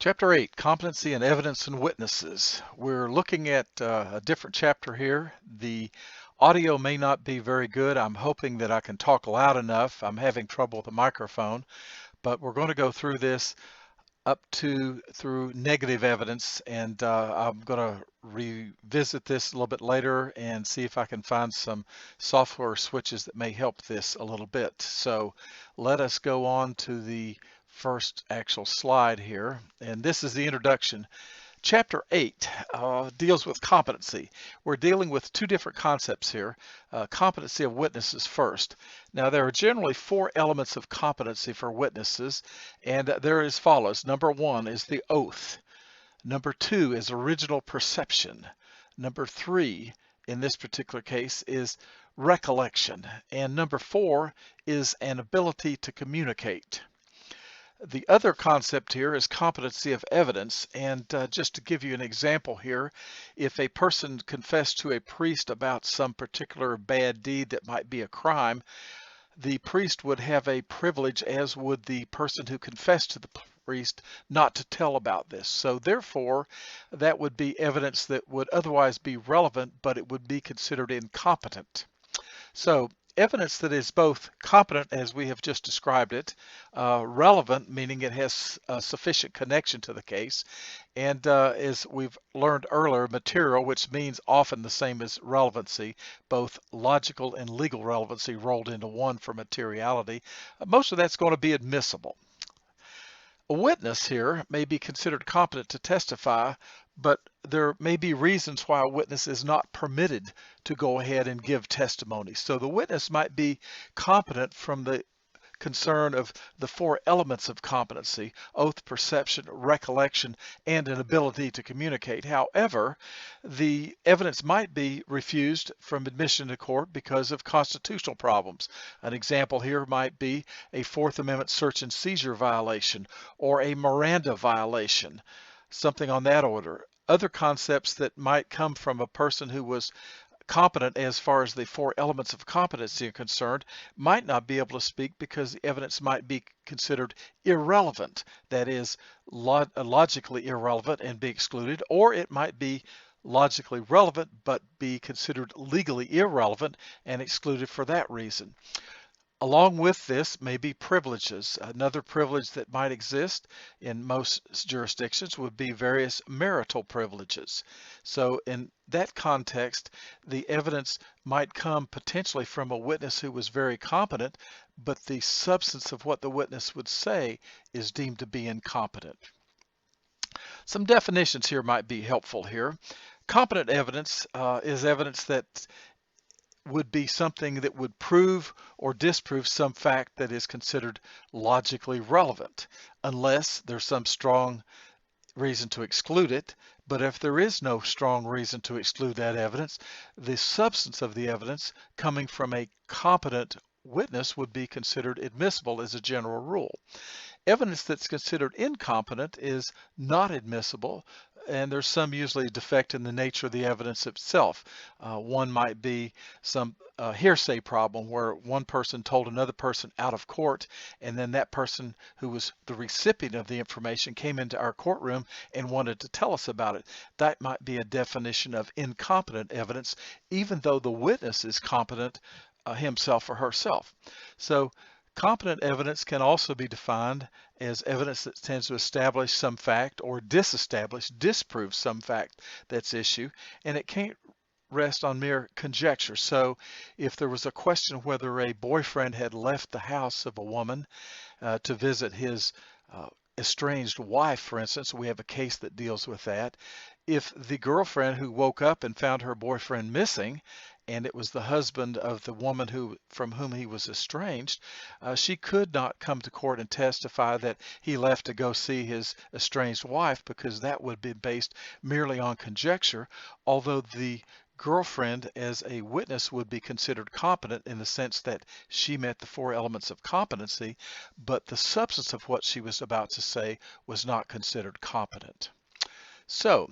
Chapter 8, Competency and Evidence and Witnesses. We're looking at a different chapter here. The audio may not be very good. I'm hoping that I can talk loud enough. I'm having trouble with the microphone, but we're going to go through this through negative evidence, and I'm going to revisit this a little bit later and see if I can find some software switches that may help this a little bit. So let us go on to the first actual slide here, and this is the introduction. Chapter 8 deals with competency. We're dealing with two different concepts here. Competency of witnesses first. Now, there are generally four elements of competency for witnesses, and they're as follows. Number one is the oath. Number two is original perception. Number three, in this particular case, is recollection. And number four is an ability to communicate. The other concept here is competency of evidence, and just to give you an example here, if a person confessed to a priest about some particular bad deed that might be a crime, the priest would have a privilege, as would the person who confessed to the priest, not to tell about this. So therefore, that would be evidence that would otherwise be relevant, but it would be considered incompetent. So evidence that is both competent, as we have just described it, relevant, meaning it has a sufficient connection to the case, and as we've learned earlier, material, which means often the same as relevancy, both logical and legal relevancy rolled into one for materiality. Most of that's going to be admissible. A witness here may be considered competent to testify, but there may be reasons why a witness is not permitted to go ahead and give testimony. So the witness might be competent from the concern of the four elements of competency: oath, perception, recollection, and an ability to communicate. However, the evidence might be refused from admission to court because of constitutional problems. An example here might be a Fourth Amendment search and seizure violation or a Miranda violation, something on that order. Other concepts that might come from a person who was competent as far as the four elements of competency are concerned might not be able to speak because the evidence might be considered irrelevant, that is, logically irrelevant and be excluded, or it might be logically relevant but be considered legally irrelevant and excluded for that reason. Along with this may be privileges. Another privilege that might exist in most jurisdictions would be various marital privileges. So in that context, the evidence might come potentially from a witness who was very competent, but the substance of what the witness would say is deemed to be incompetent. Some definitions here might be helpful here. Competent evidence is evidence that would be something that would prove or disprove some fact that is considered logically relevant, unless there's some strong reason to exclude it. But if there is no strong reason to exclude that evidence, the substance of the evidence coming from a competent witness would be considered admissible as a general rule. Evidence that's considered incompetent is not admissible, and there's some usually defect in the nature of the evidence itself. One might be some hearsay problem where one person told another person out of court, and then that person who was the recipient of the information came into our courtroom and wanted to tell us about it. That might be a definition of incompetent evidence, even though the witness is competent himself or herself. So competent evidence can also be defined as evidence that tends to establish some fact or disprove some fact that's issue, and it can't rest on mere conjecture. So if there was a question whether a boyfriend had left the house of a woman to visit his estranged wife, for instance, we have a case that deals with that. If the girlfriend who woke up and found her boyfriend missing, and it was the husband of the woman from whom he was estranged, she could not come to court and testify that he left to go see his estranged wife, because that would be based merely on conjecture, although the girlfriend as a witness would be considered competent in the sense that she met the four elements of competency, but the substance of what she was about to say was not considered competent. So,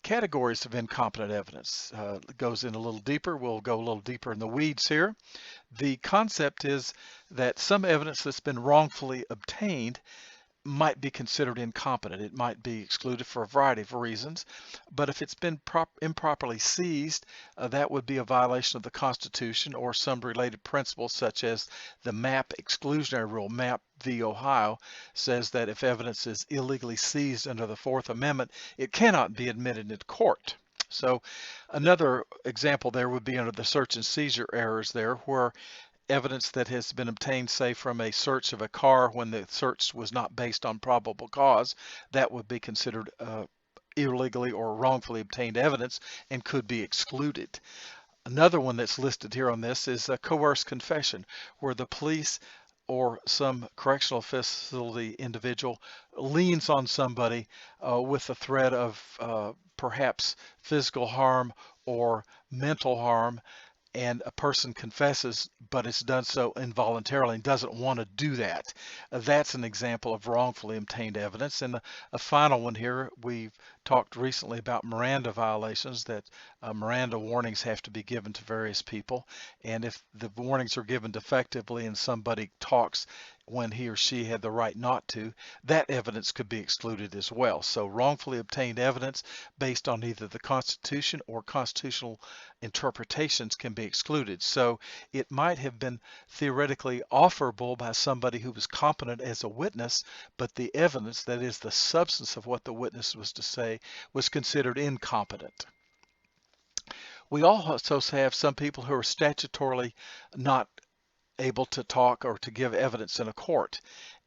categories of incompetent evidence goes in a little deeper. We'll go a little deeper in the weeds here. The concept is that some evidence that's been wrongfully obtained might be considered incompetent. It might be excluded for a variety of reasons, but if it's been improperly seized, that would be a violation of the Constitution or some related principles, such as the MAP exclusionary rule. MAP v. Ohio says that if evidence is illegally seized under the Fourth Amendment, it cannot be admitted into court. So another example there would be under the search and seizure errors there, where evidence that has been obtained, say, from a search of a car when the search was not based on probable cause, that would be considered illegally or wrongfully obtained evidence and could be excluded. Another one that's listed here on this is a coerced confession, where the police or some correctional facility individual leans on somebody with the threat of perhaps physical harm or mental harm, and a person confesses, but it's done so involuntarily and doesn't want to do that. That's an example of wrongfully obtained evidence. And a final one here, we've talked recently about Miranda violations, that Miranda warnings have to be given to various people. And if the warnings are given defectively and somebody talks when he or she had the right not to, that evidence could be excluded as well. So wrongfully obtained evidence based on either the Constitution or constitutional interpretations can be excluded. So it might have been theoretically offerable by somebody who was competent as a witness, but the evidence, that is the substance of what the witness was to say, was considered incompetent. We also have some people who are statutorily not able to talk or to give evidence in a court.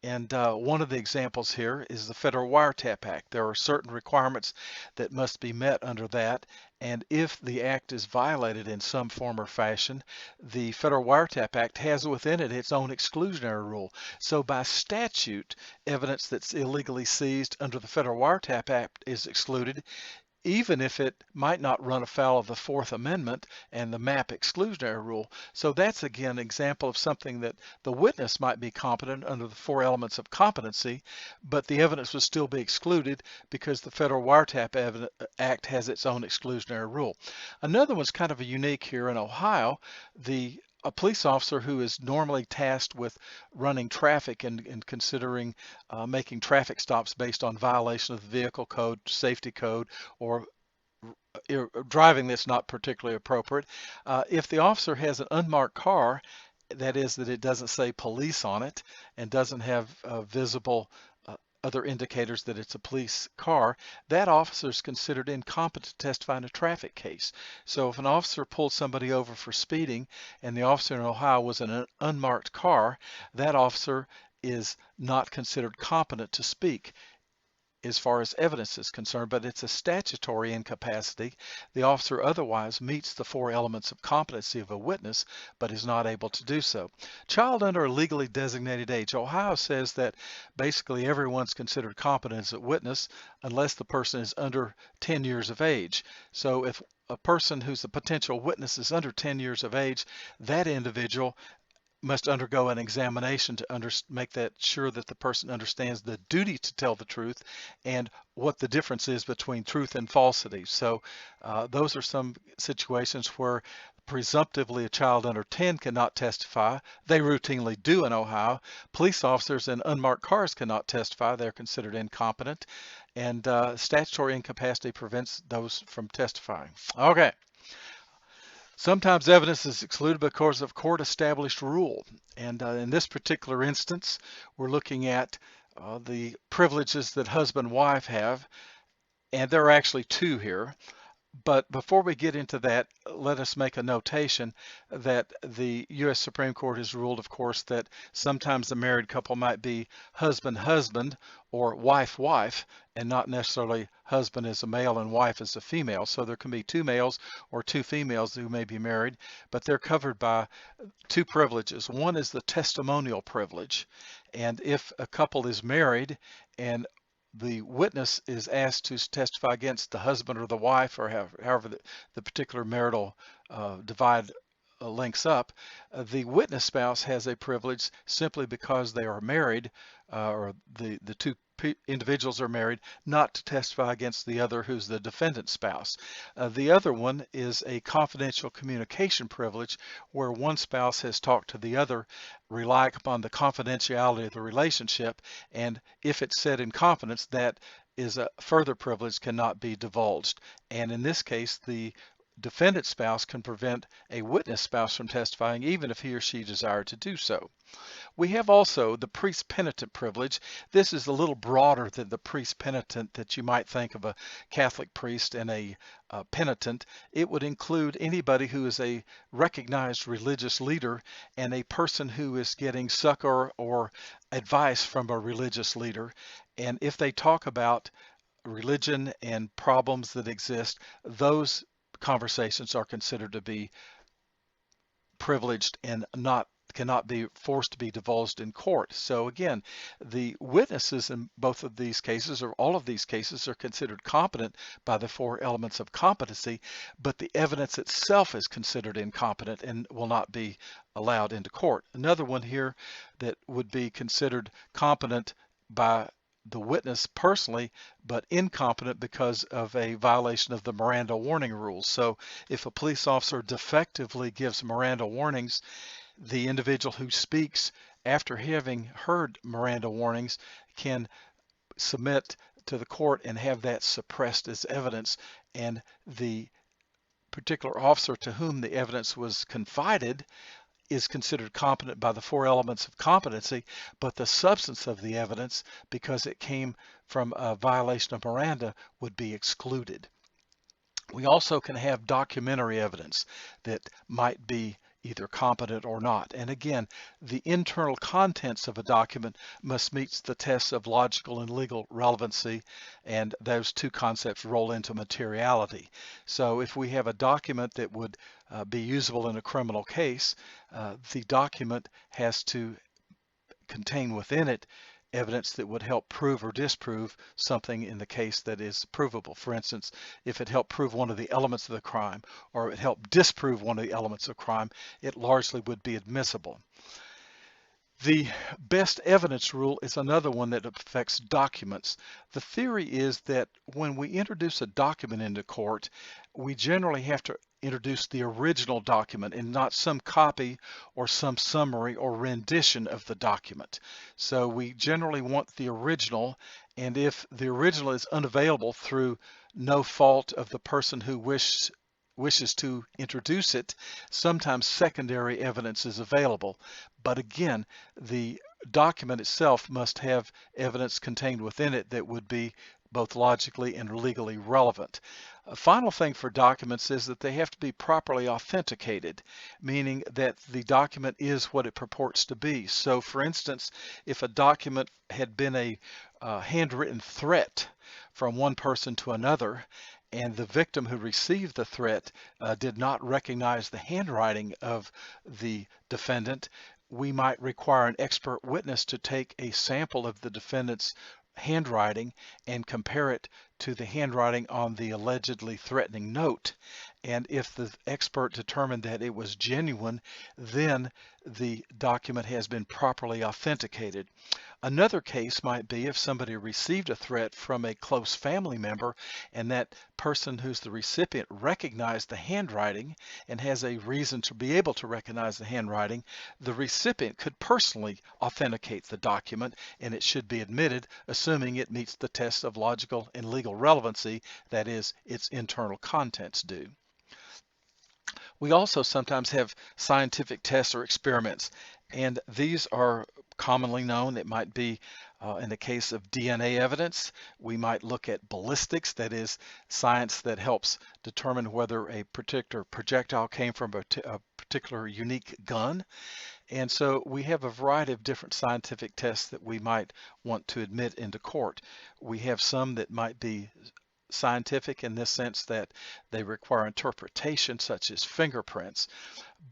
And one of the examples here is the Federal Wiretap Act. There are certain requirements that must be met under that, and if the act is violated in some form or fashion, the Federal Wiretap Act has within it its own exclusionary rule. So by statute, evidence that's illegally seized under the Federal Wiretap Act is excluded, even if it might not run afoul of the Fourth Amendment and the MAP exclusionary rule. So that's again an example of something that the witness might be competent under the four elements of competency, but the evidence would still be excluded because the Federal Wiretap Act has its own exclusionary rule. Another one's kind of a unique here in Ohio. A police officer who is normally tasked with running traffic and considering making traffic stops based on violation of the vehicle code, safety code, or driving that's not particularly appropriate. If the officer has an unmarked car, that is, that it doesn't say police on it and doesn't have visible other indicators that it's a police car, that officer is considered incompetent to testify in a traffic case. So if an officer pulled somebody over for speeding and the officer in Ohio was in an unmarked car, that officer is not considered competent to speak as far as evidence is concerned, but it's a statutory incapacity. The officer otherwise meets the four elements of competency of a witness, but is not able to do so. Child under a legally designated age. Ohio says that basically everyone's considered competent as a witness unless the person is under 10 years of age. So if a person who's a potential witness is under 10 years of age, that individual must undergo an examination to make that sure that the person understands the duty to tell the truth and what the difference is between truth and falsity. So those are some situations where presumptively a child under 10 cannot testify. They routinely do in Ohio. Police officers in unmarked cars cannot testify. They're considered incompetent, and statutory incapacity prevents those from testifying. Okay. Sometimes evidence is excluded because of court-established rule. And in this particular instance, we're looking at the privileges that husband and wife have. And there are actually two here. But before we get into that, let us make a notation that the U.S. Supreme Court has ruled, of course, that sometimes a married couple might be husband-husband or wife-wife, and not necessarily husband as a male and wife as a female. So there can be two males or two females who may be married, but they're covered by two privileges. One is the testimonial privilege, and if a couple is married and the witness is asked to testify against the husband or the wife, or however the particular marital divide links up, the witness spouse has a privilege simply because they are married, or the two individuals are married, not to testify against the other who's the defendant's spouse. The other one is a confidential communication privilege where one spouse has talked to the other, relying upon the confidentiality of the relationship, and if it's said in confidence, that is a further privilege, cannot be divulged. And in this case, the defendant spouse can prevent a witness spouse from testifying even if he or she desired to do so. We have also the priest penitent privilege. This is a little broader than the priest penitent that you might think of, a Catholic priest and a penitent. It would include anybody who is a recognized religious leader and a person who is getting succor or advice from a religious leader. And if they talk about religion and problems that exist, those conversations are considered to be privileged and cannot be forced to be divulged in court. So again, the witnesses in both of these cases, or all of these cases, are considered competent by the 4 elements of competency, but the evidence itself is considered incompetent and will not be allowed into court. Another one here that would be considered competent by the witness personally, but incompetent because of a violation of the Miranda warning rules. So if a police officer defectively gives Miranda warnings, the individual who speaks after having heard Miranda warnings can submit to the court and have that suppressed as evidence, and the particular officer to whom the evidence was confided is considered competent by the 4 elements of competency, but the substance of the evidence, because it came from a violation of Miranda, would be excluded. We also can have documentary evidence that might be either competent or not. And again, the internal contents of a document must meet the tests of logical and legal relevancy, and those 2 concepts roll into materiality. So if we have a document that would be usable in a criminal case, the document has to contain within it evidence that would help prove or disprove something in the case that is provable. For instance, if it helped prove one of the elements of the crime, or it helped disprove one of the elements of crime, it largely would be admissible. The best evidence rule is another one that affects documents. The theory is that when we introduce a document into court, we generally have to introduce the original document and not some copy or some summary or rendition of the document. So we generally want the original, and if the original is unavailable through no fault of the person who wishes to introduce it, sometimes secondary evidence is available. But again, the document itself must have evidence contained within it that would be both logically and legally relevant. A final thing for documents is that they have to be properly authenticated, meaning that the document is what it purports to be. So for instance, if a document had been a handwritten threat from one person to another, and the victim who received the threat did not recognize the handwriting of the defendant, we might require an expert witness to take a sample of the defendant's handwriting and compare it to the handwriting on the allegedly threatening note. And if the expert determined that it was genuine, then the document has been properly authenticated. Another case might be if somebody received a threat from a close family member and that person who's the recipient recognized the handwriting and has a reason to be able to recognize the handwriting, the recipient could personally authenticate the document and it should be admitted, assuming it meets the test of logical and legal relevancy, that is, its internal contents do. We also sometimes have scientific tests or experiments, and these are commonly known. It might be in the case of DNA evidence, we might look at ballistics, that is science that helps determine whether a particular projectile came from a particular unique gun. And so we have a variety of different scientific tests that we might want to admit into court. We have some that might be scientific in this sense that they require interpretation, such as fingerprints.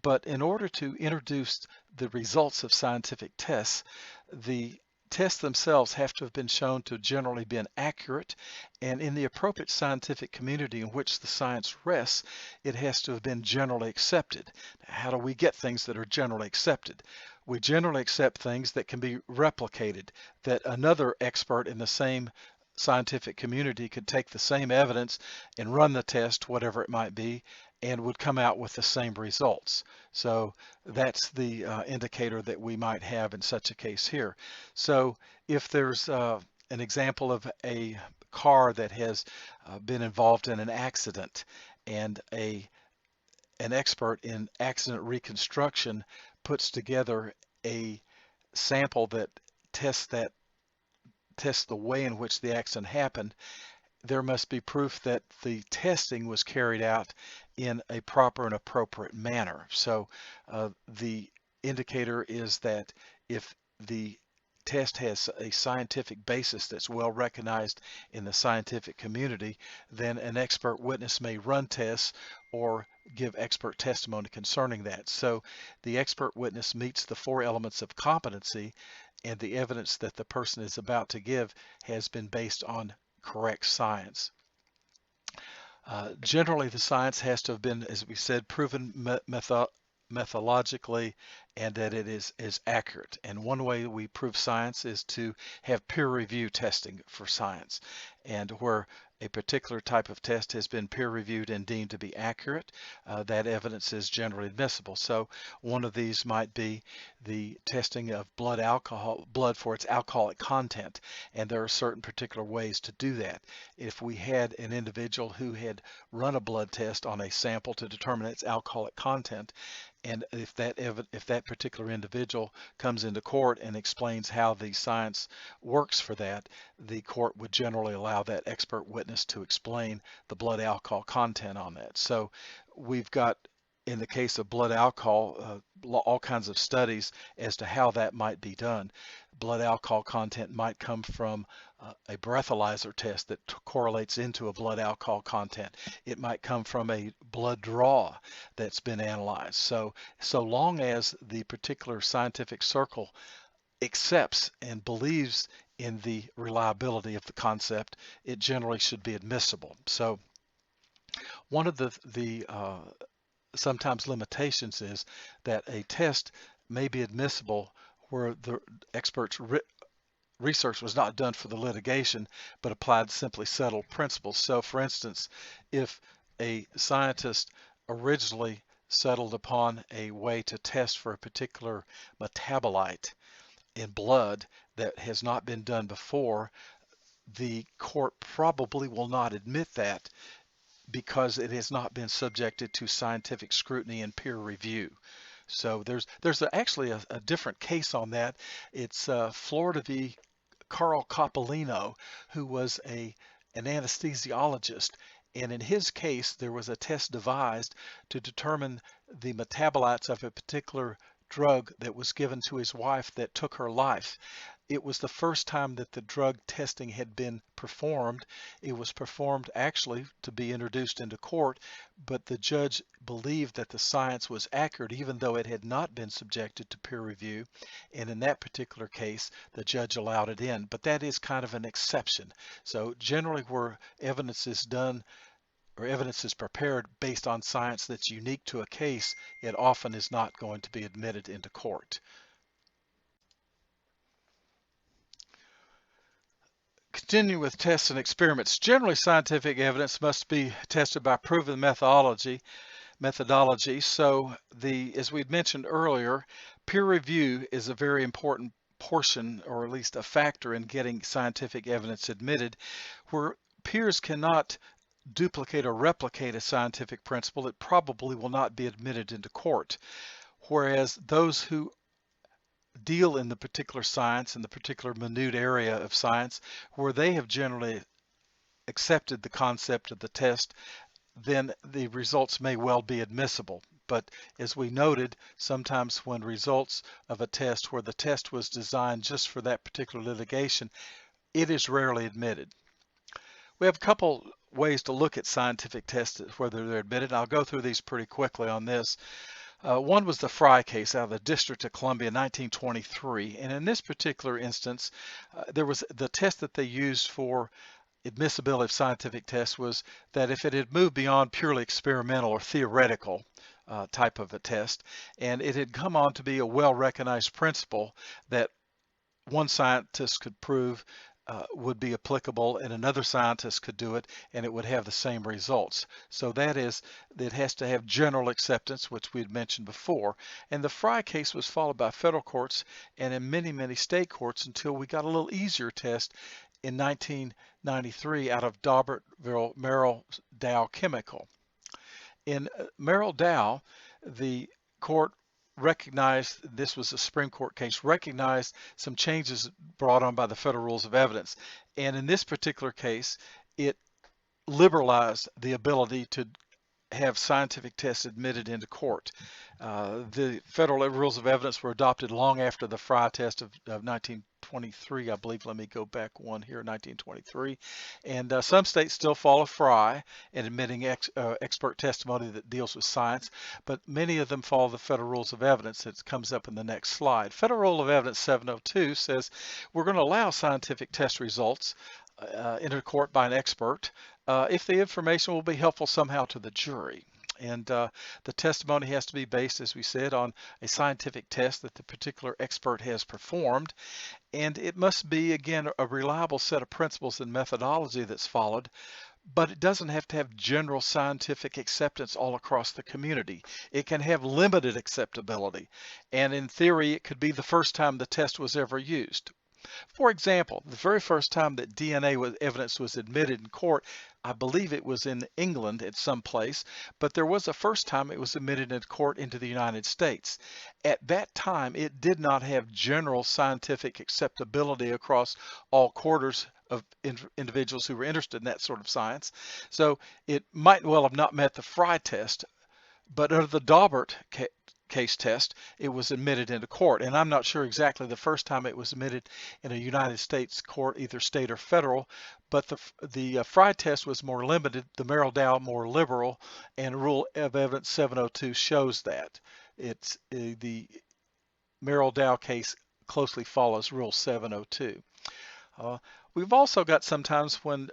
But in order to introduce the results of scientific tests, the tests themselves have to have been shown to have generally been accurate, and in the appropriate scientific community in which the science rests, it has to have been generally accepted. Now, how do we get things that are generally accepted? We generally accept things that can be replicated, that another expert in the same scientific community could take the same evidence and run the test, whatever it might be, and would come out with the same results. So that's the indicator that we might have in such a case here. So if there's an example of a car that has been involved in an accident, and an expert in accident reconstruction puts together a sample that tests that tests the way in which the accident happened, there must be proof that the testing was carried out in a proper and appropriate manner. So the indicator is that if the test has a scientific basis that's well recognized in the scientific community, then an expert witness may run tests or give expert testimony concerning that. So the expert witness meets the 4 elements of competency, and the evidence that the person is about to give has been based on correct science. Generally, the science has to have been, as we said, proven methodologically, and that it is accurate. And one way we prove science is to have peer review testing for science. And where a particular type of test has been peer reviewed and deemed to be accurate, that evidence is generally admissible. So one of these might be the testing of blood for its alcoholic content, and there are certain particular ways to do that. If we had an individual who had run a blood test on a sample to determine its alcoholic content, and if that particular individual comes into court and explains how the science works for that, the court would generally allow that expert witness to explain the blood alcohol content on that. So we've got, in the case of blood alcohol, all kinds of studies as to how that might be done. Blood alcohol content might come from a breathalyzer test that correlates into a blood alcohol content. It might come from a blood draw that's been analyzed. So long as the particular scientific circle accepts and believes in the reliability of the concept, it generally should be admissible. So one of the sometimes limitations is that a test may be admissible where the expert's research was not done for the litigation, but applied simply settled principles. So for instance, if a scientist originally settled upon a way to test for a particular metabolite in blood that has not been done before, the court probably will not admit that because it has not been subjected to scientific scrutiny and peer review. So there's actually a different case on that. It's Florida v. Carl Coppolino, who was an anesthesiologist. And in his case, there was a test devised to determine the metabolites of a particular drug that was given to his wife that took her life. It was the first time that the drug testing had been performed. It was performed actually to be introduced into court, but the judge believed that the science was accurate even though it had not been subjected to peer review. And in that particular case, the judge allowed it in. But that is kind of an exception. So generally where evidence is done or evidence is prepared based on science that's unique to a case, it often is not going to be admitted into court. Continue with tests and experiments. Generally, scientific evidence must be tested by proven methodology. So as we'd mentioned earlier, peer review is a very important portion, or at least a factor, in getting scientific evidence admitted. Where peers cannot duplicate or replicate a scientific principle, it probably will not be admitted into court. Whereas those who deal in the particular science, in the particular minute area of science, where they have generally accepted the concept of the test, then the results may well be admissible. But as we noted, sometimes when results of a test where the test was designed just for that particular litigation, it is rarely admitted. We have a couple ways to look at scientific tests, whether they're admitted. I'll go through these pretty quickly on this. One was the Fry case out of the District of Columbia in 1923, and in this particular instance, there was the test that they used for admissibility of scientific tests was that if it had moved beyond purely experimental or theoretical type of a test, and it had come on to be a well-recognized principle that one scientist could prove would be applicable and another scientist could do it and it would have the same results. So that is, it has to have general acceptance, which we had mentioned before. And the Fry case was followed by federal courts and in many state courts until we got a little easier test in 1993 out of Daubertville Merrill Dow Chemical. In Merrill Dow, the court recognized, this was a Supreme Court case, recognized some changes brought on by the federal rules of evidence. And in this particular case, it liberalized the ability to have scientific tests admitted into court. The federal rules of evidence were adopted long after the Fry test of 1923, I believe. Let me go back one here, 1923. And some states still follow Fry in admitting expert testimony that deals with science, but many of them follow the federal rules of evidence that comes up in the next slide. Federal Rule of Evidence 702 says we're going to allow scientific test results into court by an expert if the information will be helpful somehow to the jury. And the testimony has to be based, as we said, on a scientific test that the particular expert has performed. And it must be, again, a reliable set of principles and methodology that's followed, but it doesn't have to have general scientific acceptance all across the community. It can have limited acceptability. And in theory, it could be the first time the test was ever used. For example, the very first time that DNA evidence was admitted in court, I believe it was in England at some place, but there was a first time it was admitted in court into the United States. At that time, it did not have general scientific acceptability across all quarters of individuals who were interested in that sort of science. So it might well have not met the Fry test, but under the Daubert case test, it was admitted into court. And I'm not sure exactly the first time it was admitted in a United States court, either state or federal, but the Fry test was more limited, the Merrill Dow more liberal, and Rule of Evidence 702 shows that. It's the Merrill Dow case closely follows Rule 702. We've also got sometimes when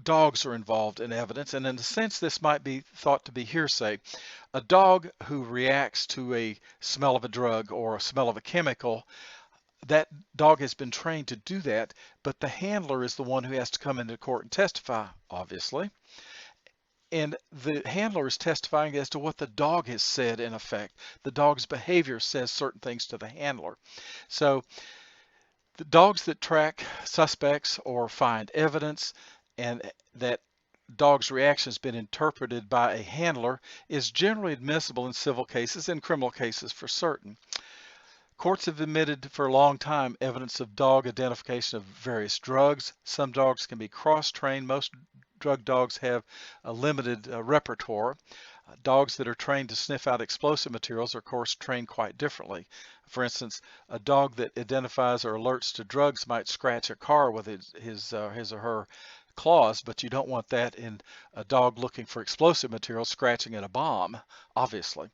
dogs are involved in evidence, and in a sense this might be thought to be hearsay. A dog who reacts to a smell of a drug or a smell of a chemical, that dog has been trained to do that, but the handler is the one who has to come into court and testify, obviously. And the handler is testifying as to what the dog has said in effect. The dog's behavior says certain things to the handler. So the dogs that track suspects or find evidence and that dog's reaction has been interpreted by a handler is generally admissible in civil cases and criminal cases for certain. Courts have admitted for a long time evidence of dog identification of various drugs. Some dogs can be cross-trained. Most drug dogs have a limited repertoire. Dogs that are trained to sniff out explosive materials are, of course, trained quite differently. For instance, a dog that identifies or alerts to drugs might scratch a car with his or her claws, but you don't want that in a dog looking for explosive materials scratching at a bomb, obviously.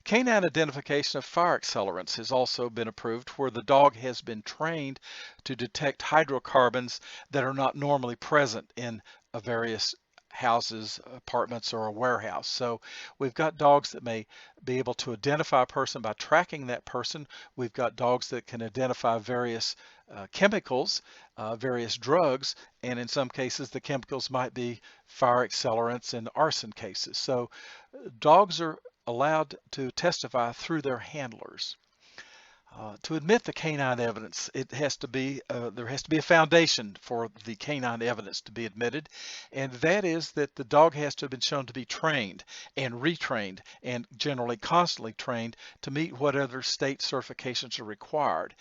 Canine identification of fire accelerants has also been approved, where the dog has been trained to detect hydrocarbons that are not normally present in various houses, apartments, or a warehouse. So we've got dogs that may be able to identify a person by tracking that person. We've got dogs that can identify various chemicals, various drugs, and in some cases the chemicals might be fire accelerants and arson cases. So dogs are allowed to testify through their handlers. To admit the canine evidence, it has to be there has to be a foundation for the canine evidence to be admitted, and that is that the dog has to have been shown to be trained and retrained and generally constantly trained to meet whatever state certifications are required.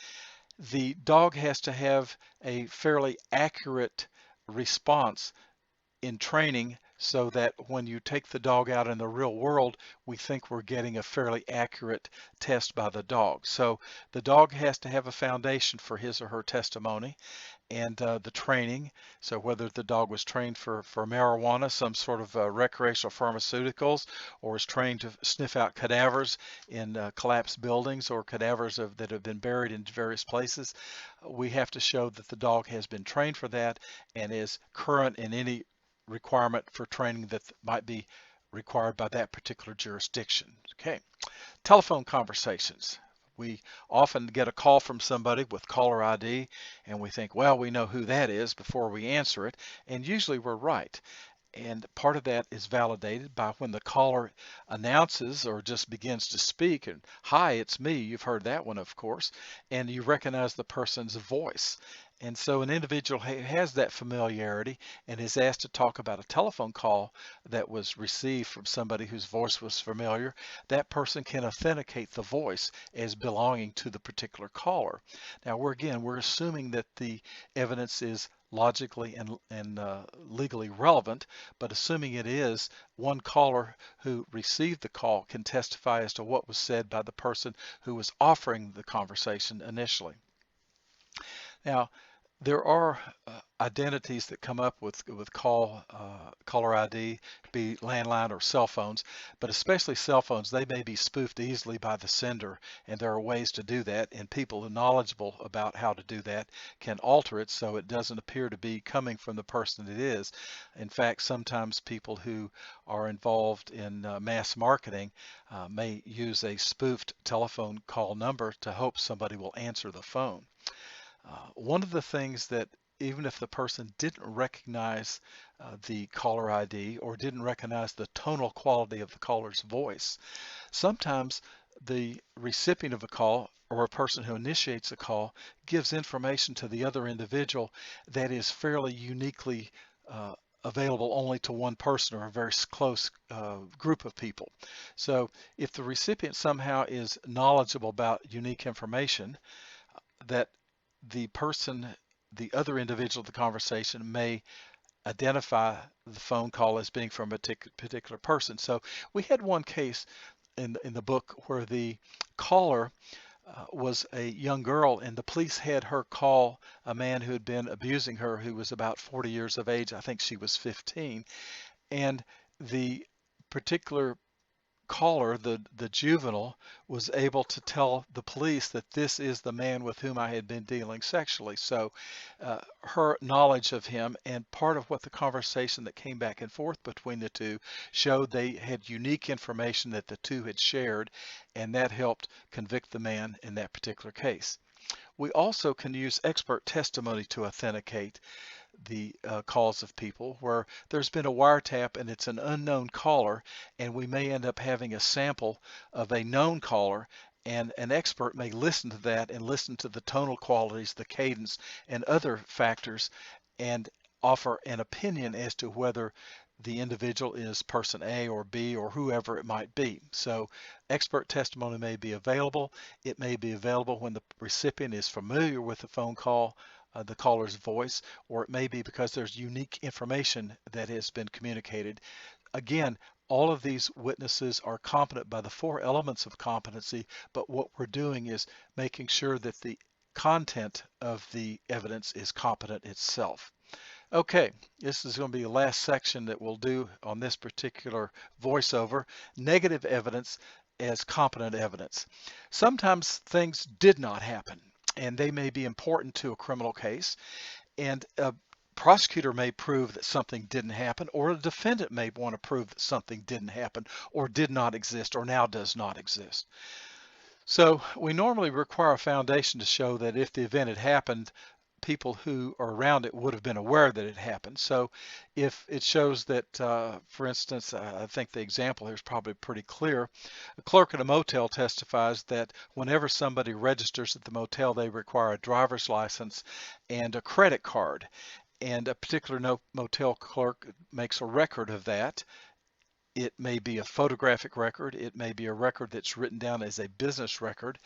The dog has to have a fairly accurate response in training so that when you take the dog out in the real world, we think we're getting a fairly accurate test by the dog. So the dog has to have a foundation for his or her testimony, and the training. So whether the dog was trained for marijuana, some sort of recreational pharmaceuticals, or is trained to sniff out cadavers in collapsed buildings or cadavers that have been buried in various places, we have to show that the dog has been trained for that and is current in any requirement for training that might be required by that particular jurisdiction. Okay. Telephone conversations. We often get a call from somebody with caller ID and we think, well, we know who that is before we answer it, and usually we're right. And part of that is validated by when the caller announces or just begins to speak and, hi, it's me. You've heard that one, of course, and you recognize the person's voice. And so an individual has that familiarity and is asked to talk about a telephone call that was received from somebody whose voice was familiar. That person can authenticate the voice as belonging to the particular caller. Now, we're assuming that the evidence is logically and legally relevant, but assuming it is, one caller who received the call can testify as to what was said by the person who was offering the conversation initially. Now, there are identities that come up with caller ID, be landline or cell phones, but especially cell phones, they may be spoofed easily by the sender, and there are ways to do that, and people who are knowledgeable about how to do that can alter it so it doesn't appear to be coming from the person it is. In fact, sometimes people who are involved in mass marketing may use a spoofed telephone call number to hope somebody will answer the phone. One of the things that, even if the person didn't recognize the caller ID or didn't recognize the tonal quality of the caller's voice, sometimes the recipient of a call or a person who initiates a call gives information to the other individual that is fairly uniquely available only to one person or a very close group of people. So if the recipient somehow is knowledgeable about unique information, that the person, the other individual of the conversation may identify the phone call as being from a particular person. So we had one case in the book where the caller was a young girl, and the police had her call a man who had been abusing her, who was about 40 years of age. I think she was 15. And the particular caller, the juvenile, was able to tell the police that this is the man with whom I had been dealing sexually. So her knowledge of him and part of what the conversation that came back and forth between the two showed they had unique information that the two had shared, and that helped convict the man in that particular case. We also can use expert testimony to authenticate the calls of people where there's been a wiretap and it's an unknown caller, and we may end up having a sample of a known caller, and an expert may listen to that and listen to the tonal qualities, the cadence, and other factors, and offer an opinion as to whether the individual is person A or B or whoever it might be. So expert testimony may be available. It may be available when the recipient is familiar with the phone call, the caller's voice, or it may be because there's unique information that has been communicated. Again, all of these witnesses are competent by the four elements of competency, but what we're doing is making sure that the content of the evidence is competent itself. Okay, this is going to be the last section that we'll do on this particular voiceover: negative evidence as competent evidence. Sometimes things did not happen, and they may be important to a criminal case, and a prosecutor may prove that something didn't happen, or a defendant may want to prove that something didn't happen or did not exist or now does not exist. So we normally require a foundation to show that if the event had happened, people who are around it would have been aware that it happened. So if it shows that, for instance, I think the example here is probably pretty clear. A clerk at a motel testifies that whenever somebody registers at the motel, they require a driver's license and a credit card. And a particular motel clerk makes a record of that. It may be a photographic record. It may be a record that's written down as a business record.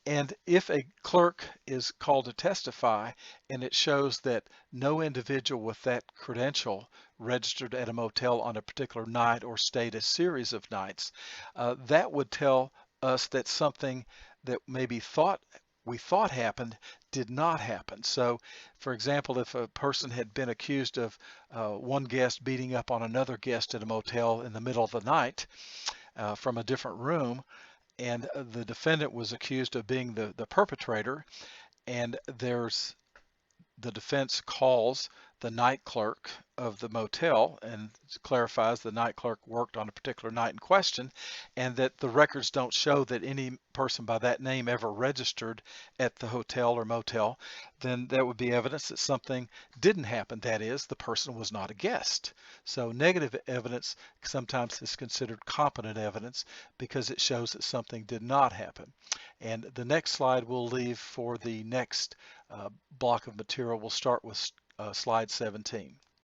And if a clerk is called to testify and it shows that no individual with that credential registered at a motel on a particular night or stayed a series of nights, that would tell us that something that maybe thought we thought happened did not happen. So, for example, if a person had been accused of one guest beating up on another guest at a motel in the middle of the night from a different room, and the defendant was accused of being the perpetrator, and the defense calls the night clerk of the motel and clarifies the night clerk worked on a particular night in question, and that the records don't show that any person by that name ever registered at the hotel or motel, then that would be evidence that something didn't happen. That is, the person was not a guest. So negative evidence sometimes is considered competent evidence because it shows that something did not happen. And the next slide we'll leave for the next block of material. We'll start with slide 17.